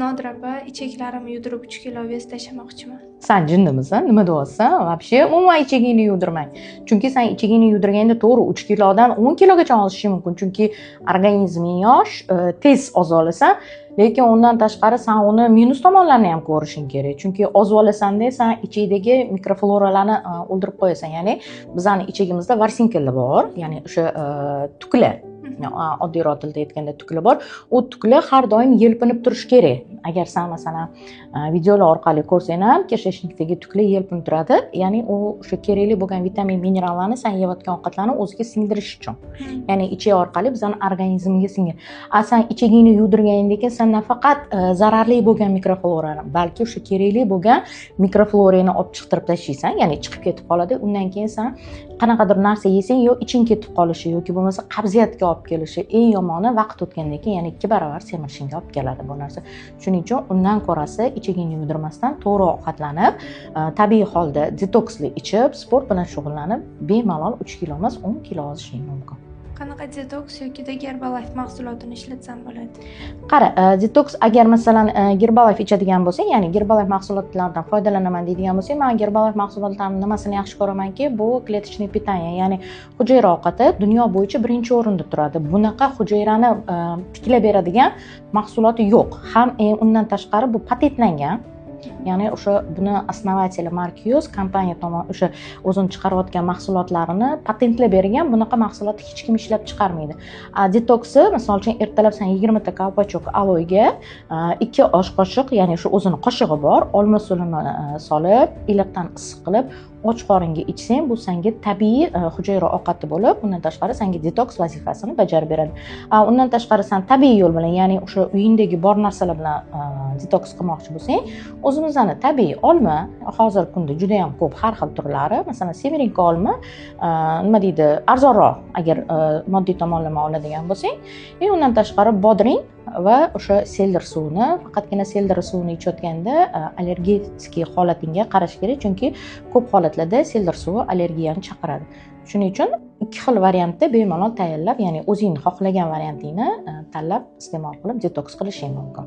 Nodira opa, ichaklarimni yudirib 3 kilo vez tashlamoqchiman. Sen jinnimisan? Nima deyapsan? Вообще umuman ichagingni yudirmang. Chunki sen ichagingni yudirganda to'g'ri 3 kilodan 10 kilogacha olishi mumkin. Chunki organizming yosh, tez ozolasan, lekin undan tashqari sen uni minus tomonlarini ham ko'rishing kerak. Chunki ozolasanda sen ichidagi mikrofloralarni o'ldirib qo'yasan. Ya'ni bizning ichagimizda varsinkellar bor, ya'ni o'sha tuklar. Oddiyroq tilda aytganda tuklar bor. U tuklar har doim yelpinib turishi kerak. Agar sen masalan videolar orqali ko'rsang ham kishashnikdagi tuklar yelpinib turadi. Ya'ni u o'sha kerakli bo'lgan vitamin, minerallarni sen yeyotgan ovqatlarni o'ziga singdirish uchun. Ya'ni ichak orqali bizning organizmga singadi. Sen ichagingni yudirgandan keyin sen nafaqat zararli bo'lgan mikroflorani, balki o'sha kerakli bo'lgan mikroflorani olib chiqarib tashlaysan, ya'ni chiqib ketib qoladi. Undan keyin sen qanaqadir narsa yesang, yo iching ketib qolishi yoki bo'lmasa qabziyatga olib kelishi, eng yomoni vaqt o'tgandan keyin yana 2 barobar semirishingga olib keladi bu narsa. Shuning uchun undan ko'rasi ichagingni yudirmasdan to'g'ri ovqatlanib, tabiiy holda detoksli ichib, sport bilan shug'ullanib, bemalol 3 kilo emas 10 kilo olishing mumkin. Qanaqa detoks yoki Herbalife mahsulotini ishlatsam bo'ladi? Qara, detoks agar masalan Herbalife ichadigan bo'lsang, ya'ni Herbalife mahsulotlaridan foydalanaman deydigan bo'lsang, men Herbalife mahsulotlarining nimasini yaxshi ko'ramanki, bu klеточный питание, ya'ni hujayra ovqati dunyo bo'yicha birinchi o'rinda turadi. Bunaqa hujayrani tiklab beradigan mahsuloti yo'q. Ham undan tashqari bu patentlangan. Ya'ni o'sha buni основатели Markius kompaniya tomonidan o'sha o'zini chiqarayotgan mahsulotlarini patentlab bergan. Bunaqa mahsulotni hech kim ishlab chiqarmaydi. Detoksi, misol uchun ertalab sen 20 ta kolpachok aloyga 2 osh qoshiq, ya'ni shu o'zini qoshig'i bor, olma suvini solib, iliqdan issiq qilib och qoringa ichsang, bu senga tabiiy hujayra ovqati bo'lib, undan tashqari senga detoks vazifasini bajarib beradi. Undan tashqari sen tabiiy yo'l bilan, ya'ni o'sha uyingdagi bor narsalar bilan detoks qilmoqchi bo'lsang, o'zimizning tabiiy olma hozirgi kunda juda ham ko'p har xil turlari, masalan, semerinka olma, nima deydi, arzonroq agar moddiy tomonlama oladigan bo'lsang, undan tashqari bodring va o'sha seldir suvini, faqatgina seldir suvini ichayotganda allergik holatingga qarash kerak, chunki ko'p holatlarda seldir suvi allergiyani chaqiradi. Shuning uchun 2 xil variantda bemalol tayyorlab, ya'ni o'zing xohlagan variantingni tanlab iste'mol qilib detoks qilishing mumkin.